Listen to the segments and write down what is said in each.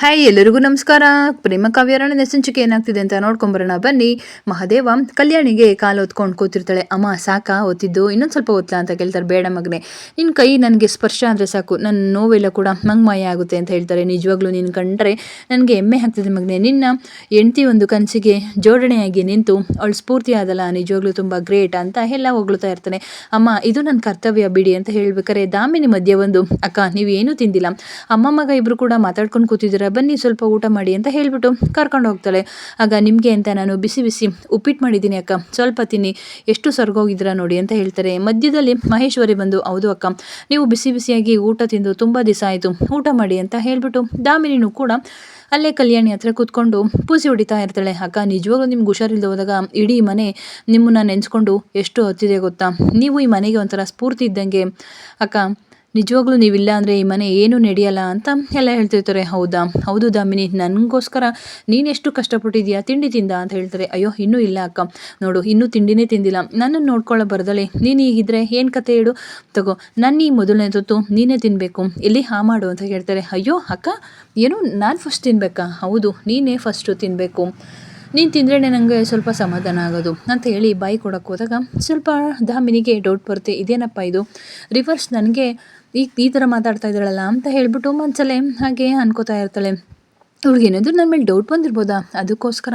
Hi ಎಲ್ಲರಿಗೂ ನಮಸ್ಕಾರ. ಪ್ರೇಮ ಕಾವ್ಯಾರಾಣಿ ನೆಸಂಚಿಕೆ ಏನಾಗ್ತಿದೆ ಅಂತ ನೋಡ್ಕೊಂಬರೋಣ ಬನ್ನಿ. ಮಹಾದೇವ ಕಲ್ಯಾಣಿಗೆ ಕಾಲು ಹೊತ್ಕೊಂಡು ಕೂತಿರ್ತಾಳೆ. ಅಮ್ಮ ಸಾಕಾ ಒತ್ತಿದ್ದು, ಇನ್ನೊಂದು ಸ್ವಲ್ಪ ಒತ್ತಲ ಅಂತ ಕೇಳ್ತಾರೆ. ಬೇಡ ಮಗನೆ, ನಿನ್ನ ಕೈ ನನಗೆ ಸ್ಪರ್ಶ ಅಂದರೆ ಸಾಕು, ನನ್ನ ನೋವೆಲ್ಲ ಕೂಡ ಮಂಗ್ಮಾಯ ಆಗುತ್ತೆ ಅಂತ ಹೇಳ್ತಾರೆ. ನಿಜವಾಗ್ಲೂ ನೀನು ಕಂಡ್ರೆ ನನಗೆ ಹೆಮ್ಮೆ ಆಗ್ತಿದೆ ಮಗನೆ. ನಿನ್ನ ಹೆಂಡ್ತಿ ಒಂದು ಕನಸಿಗೆ ಜೋಡಣೆಯಾಗಿ ನಿಂತು ಅವಳು ಸ್ಫೂರ್ತಿ ಆದಲ್ಲ, ನಿಜವಾಗ್ಲೂ ತುಂಬ ಗ್ರೇಟ್ ಅಂತ ಎಲ್ಲ ಹೊಗಳ್ತಾ ಇರ್ತಾನೆ. ಅಮ್ಮ ಇದು ನನ್ನ ಕರ್ತವ್ಯ ಬಿಡಿ ಅಂತ ಹೇಳ್ಬೇಕಾರೆ ದಾಮಿನಿ ಮಧ್ಯೆ ಒಂದು, ಅಕ್ಕ ನೀವೇನೂ ತಿಂದಿಲ್ಲ, ಅಮ್ಮ ಮಗ ಇಬ್ಬರು ಕೂಡ ಮಾತಾಡ್ಕೊಂಡು ಕೂತಿದ್ದೀರ, ಬನ್ನಿ ಸ್ವಲ್ಪ ಊಟ ಮಾಡಿ ಅಂತ ಹೇಳ್ಬಿಟ್ಟು ಕರ್ಕೊಂಡು ಹೋಗ್ತಾಳೆ. ಆಗ ನಿಮಗೆ ಅಂತ ನಾನು ಬಿಸಿ ಬಿಸಿ ಉಪ್ಪಿಟ್ಟು ಮಾಡಿದ್ದೀನಿ ಅಕ್ಕ, ಸ್ವಲ್ಪ ತಿನ್ನಿ, ಎಷ್ಟು ಸರ್ಗೋಗಿದ್ದೀರಾ ನೋಡಿ ಅಂತ ಹೇಳ್ತಾರೆ. ಮಧ್ಯದಲ್ಲಿ ಮಹೇಶ್ವರಿ ಬಂದು, ಹೌದು ಅಕ್ಕ, ನೀವು ಬಿಸಿ ಬಿಸಿಯಾಗಿ ಊಟ ತಿಂದು ತುಂಬ ದಿವಸ ಆಯಿತು, ಊಟ ಮಾಡಿ ಅಂತ ಹೇಳ್ಬಿಟ್ಟು ದಾಮಿನಿನೂ ಕೂಡ ಅಲ್ಲೇ ಕಲ್ಯಾಣಿ ಹತ್ರ ಕೂತ್ಕೊಂಡು ಪೂಸಿ ಹೊಡಿತಾ ಇರ್ತಾಳೆ. ಅಕ್ಕ ನಿಜವಾಗ್ಲೂ ನಿಮ್ಗೆ ಹುಷಾರಿಲ್ಲದೆ ಹೋದಾಗ ಇಡೀ ಮನೆ ನಿಮ್ಮನ್ನ ನೆನೆಸ್ಕೊಂಡು ಎಷ್ಟು ಹೊತ್ತಿದೆ ಗೊತ್ತಾ, ನೀವು ಈ ಮನೆಗೆ ಒಂಥರ ಸ್ಫೂರ್ತಿ ಇದ್ದಂಗೆ ಅಕ್ಕ, ನಿಜವಾಗ್ಲೂ ನೀವಿಲ್ಲ ಅಂದರೆ ಈ ಮನೆ ಏನೂ ನಡೆಯಲ್ಲ ಅಂತ ಎಲ್ಲ ಹೇಳ್ತಿರ್ತಾರೆ. ಹೌದಾ, ಹೌದು ದಾಮಿನಿ, ನನಗೋಸ್ಕರ ನೀನೆಷ್ಟು ಕಷ್ಟಪಟ್ಟಿದ್ಯಾ, ತಿಂಡಿ ತಿಂದ ಅಂತ ಹೇಳ್ತಾರೆ. ಅಯ್ಯೋ ಇನ್ನೂ ಇಲ್ಲ ಅಕ್ಕ, ನೋಡು ಇನ್ನೂ ತಿಂಡಿನೇ ತಿಂದಿಲ್ಲ, ನನ್ನನ್ನು ನೋಡ್ಕೊಳ್ಳೋ ಬರದಳೆ, ನೀನು ಹೀಗಿದ್ರೆ ಏನು ಕತೆ ಹೇಳು, ತಗೋ ನನ್ನ ಈ ಮೊದಲನೇ ತೊತ್ತು ನೀನೇ ತಿನ್ನಬೇಕು, ಇಲ್ಲಿ ಮಾಡು ಅಂತ ಹೇಳ್ತಾರೆ. ಅಯ್ಯೋ ಅಕ್ಕ, ಏನು ನಾನು ಫಸ್ಟ್ ತಿನ್ನಬೇಕಾ? ಹೌದು ನೀನೇ ಫಸ್ಟು ತಿನ್ನಬೇಕು, ನೀನು ತಿಂದ್ರೇ ನನಗೆ ಸ್ವಲ್ಪ ಸಮಾಧಾನ ಆಗೋದು ಅಂತ ಹೇಳಿ ಬಾಯಿ ಕೊಡೋಕ್ಕೆ ಹೋದಾಗ ಸ್ವಲ್ಪ ದಾಮಿನಿಗೆ ಡೌಟ್ ಬರುತ್ತೆ. ಇದೇನಪ್ಪ ಇದು ರಿವರ್ಸ್ ನನಗೆ ಈ ಥರ ಮಾತಾಡ್ತಾ ಇದ್ದಾಳಲ್ಲ ಅಂತ ಹೇಳ್ಬಿಟ್ಟು ಮನಸಲ್ಲೇ ಹಾಗೆ ಅನ್ಕೋತಾ ಇರ್ತಾಳೆ. ಇವ್ಳಿಗೆ ಏನಾದರೂ ನನ್ನ ಮೇಲೆ ಡೌಟ್ ಬಂದಿರ್ಬೋದಾ, ಅದಕ್ಕೋಸ್ಕರ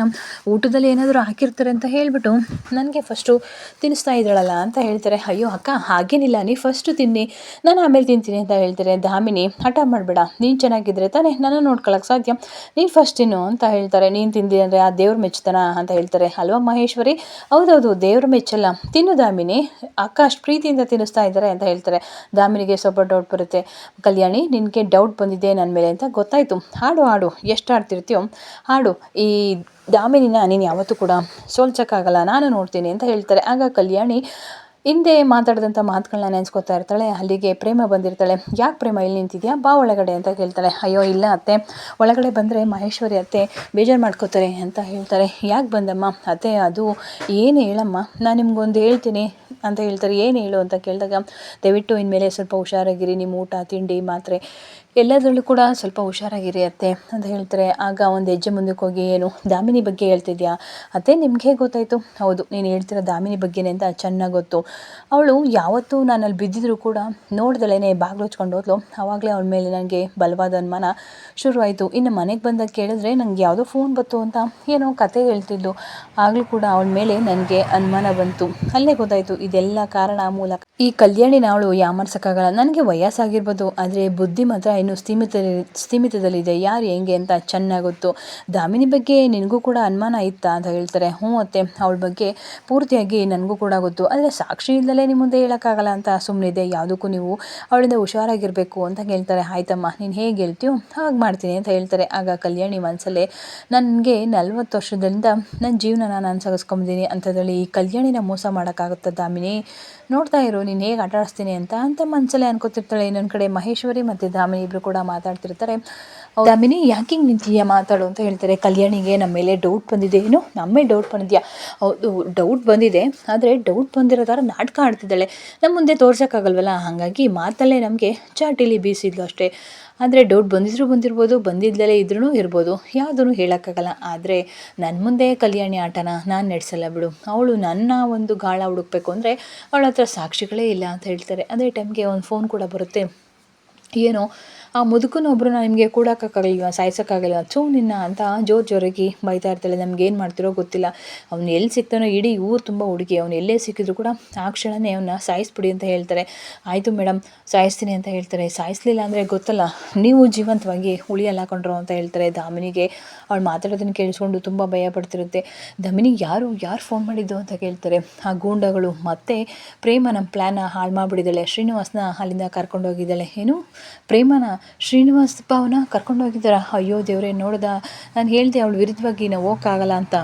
ಊಟದಲ್ಲಿ ಏನಾದರೂ ಹಾಕಿರ್ತಾರೆ ಅಂತ ಹೇಳಿಬಿಟ್ಟು ನನಗೆ ಫಸ್ಟು ತಿನ್ನಿಸ್ತಾ ಇದ್ದಾಳಲ್ಲ ಅಂತ ಹೇಳ್ತಾರೆ. ಅಯ್ಯೋ ಅಕ್ಕ ಹಾಗೇನಿಲ್ಲ, ನೀ ಫಸ್ಟು ತಿನ್ನಿ, ನಾನು ಆಮೇಲೆ ತಿಂತೀನಿ ಅಂತ ಹೇಳ್ತಾರೆ. ದಾಮಿನಿ ಹಠ ಮಾಡಬೇಡ, ನೀನು ಚೆನ್ನಾಗಿದ್ರೆ ತಾನೇ ನಾನು ನೋಡ್ಕೊಳ್ಳೋಕೆ ಸಾಧ್ಯ, ನೀನು ಫಸ್ಟ್ ತಿನ್ನು ಅಂತ ಹೇಳ್ತಾರೆ. ನೀನು ತಿಂದಿ ಅಂದರೆ ಆ ದೇವ್ರ ಮೆಚ್ಚುತ್ತಾನ ಅಂತ ಹೇಳ್ತಾರೆ. ಅಲ್ವಾ ಮಹೇಶ್ವರಿ, ಹೌದೌದು ದೇವ್ರ ಮೆಚ್ಚಲ್ಲ, ತಿನ್ನು ದಾಮಿನಿ, ಅಕ್ಕ ಅಷ್ಟು ಪ್ರೀತಿಯಿಂದ ತಿನ್ನಿಸ್ತಾ ಇದ್ದಾರೆ ಅಂತ ಹೇಳ್ತಾರೆ. ದಾಮಿನಿಗೆ ಸ್ವಲ್ಪ ಡೌಟ್ ಬರುತ್ತೆ. ಕಲ್ಯಾಣಿ ನಿನಗೆ ಡೌಟ್ ಬಂದಿದೆ ನನ್ನ ಮೇಲೆ ಅಂತ ಗೊತ್ತಾಯಿತು, ಹಾಡು ಎಷ್ಟು ಆಡ್ತಿರ್ತೀಯೋ ಹಾಡು, ಈ ದಾಮಿನಿನ ನೀನು ಯಾವತ್ತೂ ಕೂಡ ಸೋಲ್ಸೋಕ್ಕಾಗಲ್ಲ, ನಾನು ನೋಡ್ತೀನಿ ಅಂತ ಹೇಳ್ತಾರೆ. ಆಗ ಕಲ್ಯಾಣಿ ಹಿಂದೆ ಮಾತಾಡಿದಂಥ ಮಾತುಗಳನ್ನ ನೆನೆಸ್ಕೊತಾ ಇರ್ತಾಳೆ. ಅಲ್ಲಿಗೆ ಪ್ರೇಮ ಬಂದಿರ್ತಾಳೆ. ಯಾಕೆ ಪ್ರೇಮ ಇಲ್ಲಿ ನಿಂತಿದ್ಯಾ, ಬಾ ಒಳಗಡೆ ಅಂತ ಕೇಳ್ತಾಳೆ. ಅಯ್ಯೋ ಇಲ್ಲ ಅತ್ತೆ, ಒಳಗಡೆ ಬಂದರೆ ಮಹೇಶ್ವರಿ ಅತ್ತೆ ಬೇಜಾರು ಮಾಡ್ಕೋತಾರೆ ಅಂತ ಹೇಳ್ತಾರೆ. ಯಾಕೆ ಬಂದಮ್ಮ ಅತ್ತೆ, ಅದು ಏನು ಹೇಳಮ್ಮ, ನಾನು ನಿಮ್ಗೊಂದು ಹೇಳ್ತೀನಿ ಅಂತ ಹೇಳ್ತಾರೆ. ಏನು ಹೇಳು ಅಂತ ಕೇಳಿದಾಗ, ದಯವಿಟ್ಟು ಇನ್ಮೇಲೆ ಸ್ವಲ್ಪ ಹುಷಾರಾಗಿರಿ, ನಿಮ್ಮ ಊಟ ತಿಂಡಿ ಮಾತ್ರೆ ಎಲ್ಲದರಲ್ಲೂ ಕೂಡ ಸ್ವಲ್ಪ ಹುಷಾರಾಗಿರಿ ಅತ್ತೆ ಅಂತ ಹೇಳ್ತಾರೆ. ಆಗ ಒಂದು ಹೆಜ್ಜೆ ಮುಂದಕ್ಕೆ ಹೋಗಿ, ಏನು ದಾಮಿನಿ ಬಗ್ಗೆ ಹೇಳ್ತಿದ್ಯಾ ಅತ್ತೆ, ನಿಮ್ಗೆ ಹೇಗೆ ಗೊತ್ತಾಯಿತು? ಹೌದು ನೀನು ಹೇಳ್ತಿರೋ ದಾಮಿನಿ ಬಗ್ಗೆನೇ ಅಂತ ಚೆನ್ನಾಗಿ ಗೊತ್ತು, ಅವಳು ಯಾವತ್ತೂ ನಾನಲ್ಲಿ ಬಿದ್ದಿದ್ರು ಕೂಡ ನೋಡ್ದಲೇ ಬಾಗಿಲು ಹಚ್ಕೊಂಡು ಹೋದ್ಲು, ಆವಾಗಲೇ ಅವಳ ಮೇಲೆ ನನಗೆ ಬಲವಾದ ಅನುಮಾನ ಶುರುವಾಯಿತು. ಇನ್ನು ಮನೆಗೆ ಬಂದಾಗ ಕೇಳಿದ್ರೆ ನನಗೆ ಯಾವುದೋ ಫೋನ್ ಬಂತು ಅಂತ ಏನೋ ಕತೆ ಹೇಳ್ತಿದ್ಲು, ಆಗಲೂ ಕೂಡ ಅವಳ ಮೇಲೆ ನನಗೆ ಅನುಮಾನ ಬಂತು, ಅಲ್ಲೇ ಗೊತ್ತಾಯಿತು ಇದೆಲ್ಲ ಕಾರಣ ಮೂಲಕ ಈ ಕಲ್ಯಾಣಿನ ಅವಳು ಯಾಮರ್ಸೋಕ್ಕಾಗಲ್ಲ. ನನಗೆ ವಯಸ್ಸಾಗಿರ್ಬೋದು, ಆದರೆ ಬುದ್ಧಿ ಮಾತ್ರ ಇನ್ನು ಸ್ಥಿಮಿತದಲ್ಲಿದೆ, ಯಾರು ಹೆಂಗೆ ಅಂತ ಚೆನ್ನಾಗಿ ಗೊತ್ತು. ದಾಮಿನಿ ಬಗ್ಗೆ ನಿನಗೂ ಕೂಡ ಅನುಮಾನ ಇತ್ತಾ ಅಂತ ಹೇಳ್ತಾರೆ. ಹ್ಞೂ ಅತ್ತೆ, ಅವಳ ಬಗ್ಗೆ ಪೂರ್ತಿಯಾಗಿ ನನಗೂ ಕೂಡ ಗೊತ್ತು, ಆದರೆ ಸಾಕ್ಷಿ ಇಲ್ಲದಲೇ ನಿಮ್ಮ ಮುಂದೆ ಹೇಳೋಕ್ಕಾಗಲ್ಲ ಅಂತ ಸುಮ್ಮನಿದೆ, ಯಾವುದಕ್ಕೂ ನೀವು ಅವಳಿಂದ ಹುಷಾರಾಗಿರಬೇಕು ಅಂತ ಹೇಳ್ತಾರೆ. ಆಯ್ತಮ್ಮ, ನೀನು ಹೇಗೆ ಹೇಳ್ತೀಯೋ ಹಾಗೆ ಮಾಡ್ತೀನಿ ಅಂತ ಹೇಳ್ತಾರೆ. ಆಗ ಕಲ್ಯಾಣಿ ಮನಸ್ಸಲ್ಲೇ, ನನಗೆ 40 ವರ್ಷದಿಂದ ನನ್ನ ಜೀವನನ ನಾನು ಸಗಿಸ್ಕೊಂಬಿದ್ದೀನಿ ಅಂಥದ್ರಲ್ಲಿ ಈ ಕಲ್ಯಾಣಿನ ಮೋಸ ಮಾಡೋಕ್ಕಾಗುತ್ತಾ ದಾಮಿನಿ, ನೋಡ್ತಾ ಇರು ನೀನು ಹೇಗೆ ಆಟ ಆಡಿಸ್ತೀನಿ ಅಂತ ಮನಸ್ಸಲ್ಲೇ ಅನ್ಕೋತಿರ್ತಾಳೆ. ಇನ್ನೊಂದು ಕಡೆ ಮಹೇಶ್ವರಿ ಮತ್ತು ದಾಮಿನಿ ಇಬ್ಬರು ಕೂಡ ಮಾತಾಡ್ತಿರ್ತಾರೆ. ದಾಮಿನಿ ಯಾಕೆ ಹಿಂಗೆ ನಿಂತೀಯ, ಮಾತಾಡು ಅಂತ ಹೇಳ್ತಾರೆ. ಕಲ್ಯಾಣಿಗೆ ನಮ್ಮ ಮೇಲೆ ಡೌಟ್ ಬಂದಿದೆ. ಏನು ನಮ್ಮ ಮೇಲೆ ಡೌಟ್ ಬಂದಿದೆಯಾ? ಹೌದು ಡೌಟ್ ಬಂದಿದೆ, ಆದರೆ ಡೌಟ್ ಬಂದಿರೋ ಥರ ನಾಟಕ ಆಡ್ತಿದ್ದಾಳೆ, ನಮ್ಮ ಮುಂದೆ ತೋರ್ಸೋಕ್ಕಾಗಲ್ವಲ್ಲ, ಹಾಗಾಗಿ ಮಾತಲ್ಲೇ ನಮಗೆ ಚಾಟಿಲಿ ಬೀಸಿದ್ಲು ಅಷ್ಟೇ. ಆದರೆ ಡೌಟ್ ಬಂದಿರ್ಬೋದು, ಬಂದಿದ್ದಲೇ ಇದ್ರೂ ಇರ್ಬೋದು, ಯಾವುದೂ ಹೇಳೋಕ್ಕಾಗಲ್ಲ. ಆದರೆ ನನ್ನ ಮುಂದೆ ಕಲ್ಯಾಣಿ ಆಟನ ನಾನು ನಡೆಸಲ್ಲ ಬಿಡು, ಅವಳು ನನ್ನ ಒಂದು ಗಾಳ ಹುಡುಕ್ಬೇಕು ಅಂದರೆ ಅವಳ ಹತ್ರ ಸಾಕ್ಷಿಗಳೇ ಇಲ್ಲ ಅಂತ ಹೇಳ್ತಾರೆ. ಅದೇ ಟೈಮ್ಗೆ ಒಂದು ಫೋನ್ ಕೂಡ ಬರುತ್ತೆ. ಏನೋ ಆ ಮುದುಕನೊಬ್ಬರನ್ನ ನಿಮಗೆ ಕೂಡೋಕ್ಕಾಗಲಿಲ್ವ, ಸಾಯಿಸೋಕ್ಕಾಗಲಿಲ್ಲ, ನಿನ್ನ ಅಂತ ಜೋರಾಗಿ ಬೈತಾ ಇರ್ತಾಳೆ. ನಮಗೇನು ಮಾಡ್ತಿರೋ ಗೊತ್ತಿಲ್ಲ, ಅವ್ನು ಎಲ್ಲಿ ಸಿಗ್ತಾನೋ, ಇಡೀ ಊರು ತುಂಬ ಹುಡುಗಿ, ಅವ್ನು ಎಲ್ಲೇ ಸಿಕ್ಕಿದ್ರು ಕೂಡ ಆ ಕ್ಷಣನೇ ಅವನ್ನ ಸಾಯಿಸ್ಬಿಡಿ ಅಂತ ಹೇಳ್ತಾರೆ. ಆಯಿತು ಮೇಡಮ್ ಸಾಯಿಸ್ತೀನಿ ಅಂತ ಹೇಳ್ತಾರೆ. ಸಾಯಿಸಲಿಲ್ಲ ಅಂದರೆ ಗೊತ್ತಲ್ಲ, ನೀವು ಜೀವಂತವಾಗಿ ಉಳಿಯಲ್ಲ ಹಾಕೊಂಡ್ರು ಅಂತ ಹೇಳ್ತಾರೆ. ದಾಮಿನಿಗೆ ಅವಳು ಮಾತಾಡೋದನ್ನು ಕೇಳಿಸ್ಕೊಂಡು ತುಂಬ ಭಯ ಪಡ್ತಿರುತ್ತೆ. ದಾಮಿನಿಗೆ ಯಾರು ಫೋನ್ ಮಾಡಿದ್ದು ಅಂತ ಕೇಳ್ತಾರೆ. ಆ ಗೂಂಡಗಳು ಮತ್ತೆ ಪ್ರೇಮ ನಮ್ಮ ಪ್ಲ್ಯಾನ ಹಾಳು ಮಾಡಿಬಿಟ್ಟಿದ್ದಾಳೆ, ಶ್ರೀನಿವಾಸನ ಅಲ್ಲಿಂದ ಕರ್ಕೊಂಡೋಗಿದ್ದಾಳೆ. ಏನು ಪ್ರೇಮನ ಶ್ರೀನಿವಾಸ್ ಭಾವನ ಕರ್ಕೊಂಡೋಗಿದ್ದಾರ? ಅಯ್ಯೋ ದೇವ್ರೆ, ನೋಡ್ದ ನಾನು ಹೇಳ್ದೆ ಅವಳು ವಿರುದ್ಧವಾಗಿ ನಾವು ಹೋಗೋಕ್ಕಾಗಲ್ಲ ಅಂತ.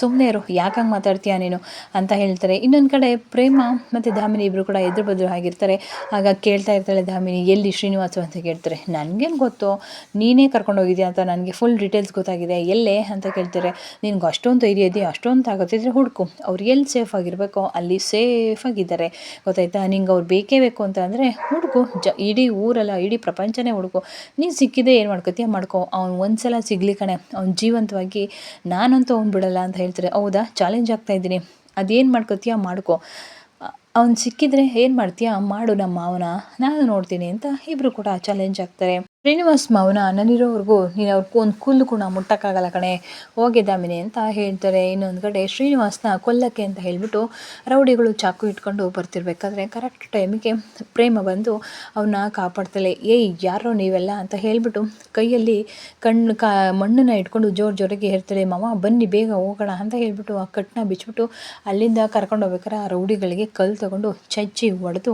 ಸುಮ್ಮನೆ ಇರು, ಯಾಕಂಗೆ ಮಾತಾಡ್ತೀಯಾ ನೀನು ಅಂತ ಹೇಳ್ತಾರೆ. ಇನ್ನೊಂದು ಕಡೆ ಪ್ರೇಮ ಮತ್ತು ದಾಮಿನಿ ಇಬ್ಬರು ಕೂಡ ಎದುರು ಬದ್ರು ಆಗಿರ್ತಾರೆ. ಆಗ ಕೇಳ್ತಾ ಇರ್ತಾಳೆ ದಾಮಿನಿ, ಎಲ್ಲಿ ಶ್ರೀನಿವಾಸು ಅಂತ ಕೇಳ್ತಾರೆ. ನನಗೇನು ಗೊತ್ತು, ನೀನೇ ಕರ್ಕೊಂಡೋಗಿದ್ಯಾ ಅಂತ ನನಗೆ ಫುಲ್ ಡೀಟೇಲ್ಸ್ ಗೊತ್ತಾಗಿದೆ, ಎಲ್ಲೇ ಅಂತ ಕೇಳ್ತಾರೆ. ನಿನ್ಗೆ ಅಷ್ಟೊಂದು ಧೈರ್ಯ ಇದೆಯಾ, ಅಷ್ಟೊಂದು ತಾಗೋತಿದ್ರೆ ಹುಡುಕು, ಅವ್ರು ಎಲ್ಲಿ ಸೇಫ್ ಆಗಿರಬೇಕೋ ಅಲ್ಲಿ ಸೇಫಾಗಿದ್ದಾರೆ, ಗೊತ್ತಾಯ್ತಾ? ನಿಂಗೆ ಅವ್ರು ಬೇಕೇ ಬೇಕು ಅಂತ ಅಂದರೆ ಹುಡುಕು, ಇಡೀ ಊರೆಲ್ಲ ಇಡೀ ಪ್ರಪಂಚನೇ ಹುಡುಕು, ನೀನು ಸಿಕ್ಕಿದೆ ಏನು ಮಾಡ್ಕೊತೀಯ ಮಾಡ್ಕೊ, ಅವ್ನು ಒಂದು ಸಲ ಸಿಗಲಿ ಕಣೆ, ಅವ್ನು ಜೀವಂತವಾಗಿ ನಾನಂತೂ ಅವ್ನು ಬಿಡಲ್ಲ ಅಂತ ಹೇಳ್ತಾರೆ. ಹೌದಾ, ಚಾಲೆಂಜ್ ಆಗ್ತಾ ಇದ್ದೀನಿ, ಅದೇನು ಮಾಡ್ಕೊತೀಯ ಮಾಡ್ಕೊ, ಅವ್ನು ಸಿಕ್ಕಿದ್ರೆ ಏನು ಮಾಡ್ತೀಯ ಮಾಡು ನಮ್ಮ ಮಾವನ, ನಾನು ನೋಡ್ತೀನಿ ಅಂತ ಇಬ್ಬರು ಕೂಡ ಚಾಲೆಂಜ್ ಆಗ್ತಾರೆ. ಶ್ರೀನಿವಾಸ್ ಮಾವನ ನಾನಿರೋವರೆಗೂ ನೀನು ಅವ್ರಿಗೆ ಒಂದು ಕೂದಲು ಕೂಡ ಮುಟ್ಟಕ್ಕಾಗಲ್ಲ ಕಣೆ, ಹೋಗೆ ದಾಮಿನಿ ಅಂತ ಹೇಳ್ತಾರೆ. ಇನ್ನೊಂದು ಕಡೆ ಶ್ರೀನಿವಾಸ್ನ ಕೊಲ್ಲಕ್ಕೆ ಅಂತ ಹೇಳಿಬಿಟ್ಟು ರೌಡಿಗಳು ಚಾಕು ಇಟ್ಕೊಂಡು ಬರ್ತಿರ್ಬೇಕಾದ್ರೆ ಕರೆಕ್ಟ್ ಟೈಮಿಗೆ ಪ್ರೇಮ ಬಂದು ಅವನ್ನ ಕಾಪಾಡ್ತಾಳೆ. ಏಯ್ ಯಾರೋ ನೀವೆಲ್ಲ ಅಂತ ಹೇಳಿಬಿಟ್ಟು ಕೈಯಲ್ಲಿ ಮಣ್ಣನ್ನು ಇಟ್ಕೊಂಡು ಜೋರಾಗಿ ಹೇಳ್ತಾಳೆ, ಮಾವ ಬನ್ನಿ ಬೇಗ ಹೋಗೋಣ ಅಂತ ಹೇಳ್ಬಿಟ್ಟು ಆ ಕಟ್ಟನ್ನ ಬಿಚ್ಚಿಬಿಟ್ಟು ಅಲ್ಲಿಂದ ಕರ್ಕೊಂಡು ಹೋಗ್ಬೇಕಾರೆ ಆ ರೌಡಿಗಳಿಗೆ ಕಲ್ಲು ತಗೊಂಡು ಚಚ್ಚಿ ಹೊಡೆದು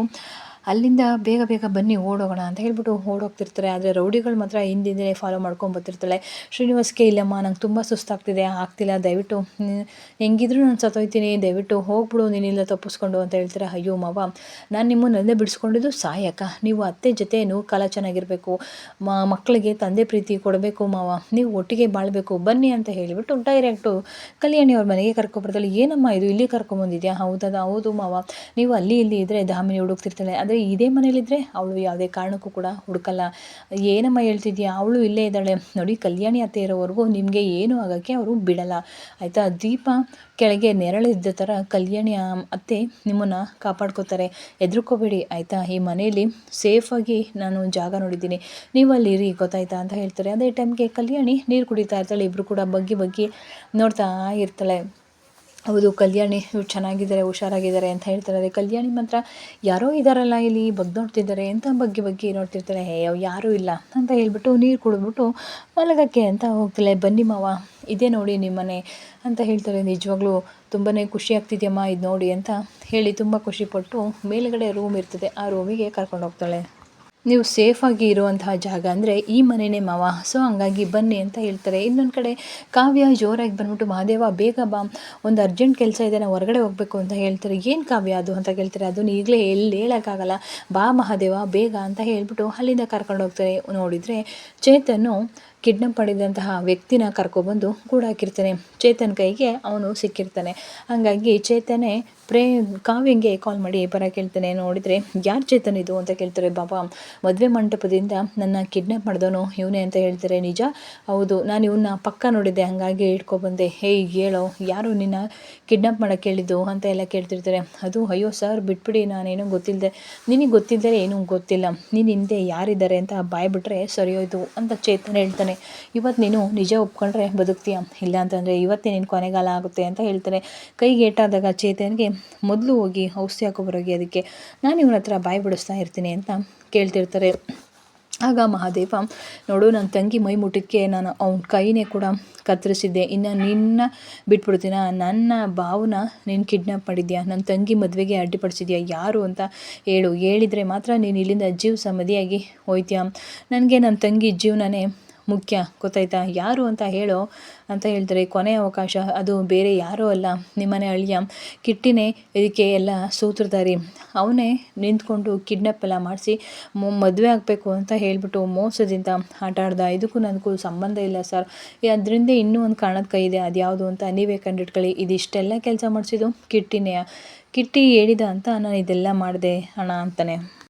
ಅಲ್ಲಿಂದ ಬೇಗ ಬನ್ನಿ ಓಡೋಗೋಣ ಅಂತ ಹೇಳ್ಬಿಟ್ಟು ಓಡೋಗ್ತಿರ್ತಾರೆ. ಆದರೆ ರೌಡಿಗಳು ಮಾತ್ರ ಹಿಂದಿಂದೇ ಫಾಲೋ ಮಾಡ್ಕೊಂಡು ಬರ್ತಿರ್ತಾಳೆ. ಶ್ರೀನಿವಾಸ್ಗೆ, ಇಲ್ಲಮ್ಮ ನಂಗೆ ತುಂಬ ಸುಸ್ತಾಗ್ತಿದೆ, ಆಗ್ತಿಲ್ಲ, ದಯವಿಟ್ಟು ಹೆಂಗಿದ್ರು ನಾನು ಸತ್ತೋಯ್ತೀನಿ, ದಯವಿಟ್ಟು ಹೋಗ್ಬಿಡು ನೀನಿಲ್ಲ ತಪ್ಪಿಸ್ಕೊಂಡು ಅಂತ ಹೇಳ್ತಾರೆ. ಅಯ್ಯೋ ಮಾವ, ನಾನು ನಿಮ್ಮನ್ನೆಲ್ಲ ಬಿಡಿಸ್ಕೊಂಡಿದ್ದು ಸಾಯಕ್ಕ, ನೀವು ಅತ್ತೆ ಜೊತೆ ಕಾಲ ಚೆನ್ನಾಗಿರಬೇಕು, ಮಕ್ಕಳಿಗೆ ತಂದೆ ಪ್ರೀತಿ ಕೊಡಬೇಕು ಮಾವ, ನೀವು ಒಟ್ಟಿಗೆ ಬಾಳಬೇಕು ಬನ್ನಿ ಅಂತ ಹೇಳಿಬಿಟ್ಟು ಡೈರೆಕ್ಟು ಕಲ್ಯಾಣಿ ಅವ್ರ ಮನೆಗೆ ಕರ್ಕೊಬರ್ತಾಳೆ. ಏನಮ್ಮ ಇದು ಇಲ್ಲಿ ಕರ್ಕೊಂಬಂದಿದ್ಯಾ? ಹೌದು ಮಾವ, ನೀವು ಅಲ್ಲಿ ಇಲ್ಲಿ ಇದ್ದರೆ ದಾಮಿನಿ ಹುಡುಕ್ತಿರ್ತಾಳೆ, ಆದರೆ ಇದೇ ಮನೇಲಿದ್ದರೆ ಅವಳು ಯಾವುದೇ ಕಾರಣಕ್ಕೂ ಕೂಡ ಹುಡುಕಲ್ಲ. ಏನಮ್ಮ ಹೇಳ್ತಿದ್ಯಾ, ಅವಳು ಇಲ್ಲೇ ಇದ್ದಾಳೆ ನೋಡಿ, ಕಲ್ಯಾಣಿ ಅತ್ತೆ ಇರೋವರೆಗೂ ನಿಮಗೆ ಏನು ಆಗೋಕ್ಕೆ ಅವರು ಬಿಡಲ್ಲ ಆಯಿತಾ. ದೀಪ ಕೆಳಗೆ ನೆರಳಿದ್ದ ಥರ ಕಲ್ಯಾಣಿ ಅತ್ತೆ ನಿಮ್ಮನ್ನು ಕಾಪಾಡ್ಕೋತಾರೆ, ಹೆದರ್ಕೋಬೇಡಿ ಆಯಿತಾ. ಈ ಮನೆಯಲ್ಲಿ ಸೇಫಾಗಿ ನಾನು ಜಾಗ ನೋಡಿದ್ದೀನಿ, ನೀವು ಅಲ್ಲಿ ಇರಿ ಗೊತ್ತಾಯ್ತಾ ಅಂತ ಹೇಳ್ತಾರೆ. ಅದೇ ಟೈಮ್ಗೆ ಕಲ್ಯಾಣಿ ನೀರು ಕುಡಿತಾ ಇರ್ತಾಳೆ, ಇಬ್ಬರು ಕೂಡ ಬಗ್ಗಿ ನೋಡ್ತಾ ಇರ್ತಾಳೆ. ಹೌದು, ಕಲ್ಯಾಣಿ ಇವ್ರು ಚೆನ್ನಾಗಿದ್ದಾರೆ, ಹುಷಾರಾಗಿದ್ದಾರೆ ಅಂತ ಹೇಳ್ತಾರೆ. ಅದೇ ಕಲ್ಯಾಣಿ ಮಾತ್ರ ಯಾರೋ ಇದ್ದಾರಲ್ಲ ಇಲ್ಲಿ ನೋಡ್ತಿದ್ದಾರೆ ಅಂತ ಬಗ್ಗಿ ನೋಡ್ತಿರ್ತಾರೆ. ಯಾರೂ ಇಲ್ಲ ಅಂತ ಹೇಳ್ಬಿಟ್ಟು ನೀರು ಕುಡಿದ್ಬಿಟ್ಟು ಮಲಗಕ್ಕೆ ಅಂತ ಹೋಗ್ತಾಳೆ. ಬನ್ನಿ ಮಾವ, ಇದೇ ನೋಡಿ ನಿಮ್ಮನೆ ಅಂತ ಹೇಳ್ತಾರೆ. ನಿಜವಾಗ್ಲೂ ತುಂಬಾ ಖುಷಿ ಆಗ್ತಿದೆಯಮ್ಮ ಇದು ನೋಡಿ ಅಂತ ಹೇಳಿ ತುಂಬ ಖುಷಿಪಟ್ಟು ಮೇಲುಗಡೆ ರೂಮ್ ಇರ್ತದೆ, ಆ ರೂಮಿಗೆ ಕರ್ಕೊಂಡು ಹೋಗ್ತಾಳೆ. ನೀವು ಸೇಫಾಗಿ ಇರುವಂತಹ ಜಾಗ ಅಂದರೆ ಈ ಮನೆಯೇ ಮಾವ, ಸೊ ಹಂಗಾಗಿ ಬನ್ನಿ ಅಂತ ಹೇಳ್ತಾರೆ. ಇನ್ನೊಂದು ಕಡೆ ಕಾವ್ಯ ಜೋರಾಗಿ ಬಂದ್ಬಿಟ್ಟು, ಮಹಾದೇವ ಬೇಗ ಬಾ, ಒಂದು ಅರ್ಜೆಂಟ್ ಕೆಲಸ ಇದೆ, ನಾವು ಹೊರಗಡೆ ಹೋಗಬೇಕು ಅಂತ ಹೇಳ್ತಾರೆ. ಏನು ಕಾವ್ಯ ಅದು ಅಂತ ಕೇಳ್ತಾರೆ. ಅದನ್ನು ಈಗಲೇ ಹೇಳೋಕ್ಕಾಗಲ್ಲ, ಬಾ ಮಹಾದೇವ ಬೇಗ ಅಂತ ಹೇಳ್ಬಿಟ್ಟು ಅಲ್ಲಿಂದ ಕರ್ಕೊಂಡು ಹೋಗ್ತಾರೆ. ನೋಡಿದರೆ ಚೇತನ್ನು ಕಿಡ್ನಾಪ್ ಮಾಡಿದಂತಹ ವ್ಯಕ್ತಿನ ಕರ್ಕೊಬಂದು ಹಾಕಿರ್ತಾನೆ. ಚೇತನ್ ಕೈಗೆ ಅವನು ಸಿಕ್ಕಿರ್ತಾನೆ. ಹಾಗಾಗಿ ಚೇತನೇ ಕಾವ್ಯಂಗೆ ಕಾಲ್ ಮಾಡಿ ಬರೋಕೆ ಹೇಳ್ತಾನೆ. ನೋಡಿದರೆ ಯಾರು ಚೇತನ್ ಇದು ಅಂತ ಕೇಳ್ತಾರೆ. ಬಾಬಾ, ಮದುವೆ ಮಂಟಪದಿಂದ ನನ್ನ ಕಿಡ್ನಾಪ್ ಮಾಡಿದವನು ಇವನೇ ಅಂತ ಹೇಳ್ತಾರೆ. ನಿಜ? ಹೌದು, ನಾನು ಇವನ್ನ ಪಕ್ಕ ನೋಡಿದ್ದೆ, ಹಾಗಾಗಿ ಇಟ್ಕೊಬಂದೆ. ಹೇಯ್ ಹೇಳೋ, ಯಾರು ನಿನ್ನ ಕಿಡ್ನಾಪ್ ಮಾಡೋಕ್ಕೆ ಹೇಳಿದ್ದು ಅಂತ ಎಲ್ಲ ಕೇಳ್ತಿರ್ತಾರೆ. ಅದು ಅಯ್ಯೋ ಸರ್ ಬಿಟ್ಬಿಡಿ, ನಾನೇನೂ ಗೊತ್ತಿಲ್ಲದೆ, ನಿನಗೆ ಗೊತ್ತಿದ್ದರೆ ಏನೂ ಗೊತ್ತಿಲ್ಲ, ನೀನು ಹಿಂದೆ ಯಾರಿದ್ದಾರೆ ಅಂತ ಬಾಯ್ಬಿಟ್ರೆ ಸರಿಯೋಯ್ತು ಅಂತ ಚೇತನ್ ಹೇಳ್ತಾನೆ. ಇವತ್ತು ನೀನು ನಿಜ ಒಪ್ಕೊಂಡ್ರೆ ಬದುಕ್ತೀಯ, ಇಲ್ಲ ಅಂತಂದರೆ ಇವತ್ತೇ ನಿನ್ನ ಕೊನೆಗಾಲ ಆಗುತ್ತೆ ಅಂತ ಹೇಳ್ತಾನೆ. ಕೈಗೆ ಏಟಾದಾಗ ಚೇತನ್ಗೆ ಮೊದಲು ಹೋಗಿ ಔಷಧಿ ಹಾಕೋಬರೋಗಿ, ಅದಕ್ಕೆ ನಾನು ಇವನ ಹತ್ರ ಬಾಯಿ ಬಿಡಿಸ್ತಾ ಇರ್ತೀನಿ ಅಂತ ಕೇಳ್ತಿರ್ತಾರೆ. ಆಗ ಮಹಾದೇವ, ನೋಡು ನನ್ನ ತಂಗಿ ಮೈ ಮುಟ್ಟಕ್ಕೆ ನಾನು ಅವನ ಕೈನೇ ಕೂಡ ಕತ್ತರಿಸಿದ್ದೆ, ಇನ್ನು ನಿನ್ನ ಬಿಟ್ಬಿಡ್ತೀನ, ನನ್ನ ಭಾವನ ನೀನು ಕಿಡ್ನಾಪ್ ಮಾಡಿದ್ಯಾ, ನನ್ನ ತಂಗಿ ಮದುವೆಗೆ ಅಡ್ಡಿಪಡಿಸಿದ್ಯಾ, ಯಾರು ಅಂತ ಹೇಳು, ಹೇಳಿದರೆ ಮಾತ್ರ ನೀನು ಇಲ್ಲಿಂದ ಜೀವ ಸಮಾಧಿಯಾಗಿ ಹೋಯ್ತೀಯ, ನನಗೆ ನನ್ನ ತಂಗಿ ಜೀವನನೇ ಮುಖ್ಯ ಗೊತ್ತಾಯ್ತಾ, ಯಾರು ಅಂತ ಹೇಳೋ ಅಂತ ಹೇಳ್ತಾರೆ. ಕೊನೆಯ ಅವಕಾಶ, ಅದು ಬೇರೆ ಯಾರೂ ಅಲ್ಲ, ನಿಮ್ಮನೆ ಅಳಿಯ ಕಿಟ್ಟಿನೇ ಇದಕ್ಕೆ ಎಲ್ಲ ಸೂತ್ರಧಾರಿ, ಅವನೇ ನಿಂತ್ಕೊಂಡು ಕಿಡ್ನಾಪ್ ಎಲ್ಲ ಮಾಡಿಸಿ ಮದುವೆ ಆಗಬೇಕು ಅಂತ ಹೇಳ್ಬಿಟ್ಟು ಮೋಸದಿಂದ ಆಟ ಆಡ್ದ, ಇದಕ್ಕೂ ನನಗೂ ಸಂಬಂಧ ಇಲ್ಲ ಸರ್, ಅದರಿಂದ ಇನ್ನೂ ಒಂದು ಕಾರಣದ ಕೈ ಇದೆ, ಅದು ಯಾವುದು ಅಂತ ನೀವೇ ಕಂಡಿಟ್ಕೊಳ್ಳಿ, ಇದಿಷ್ಟೆಲ್ಲ ಕೆಲಸ ಮಾಡಿಸಿದ್ದು ಕಿಟ್ಟಿ ಹೇಳಿದ ಅಂತ ನಾನು ಇದೆಲ್ಲ ಮಾಡಿದೆ ಅಣ್ಣ ಅಂತಾನೆ.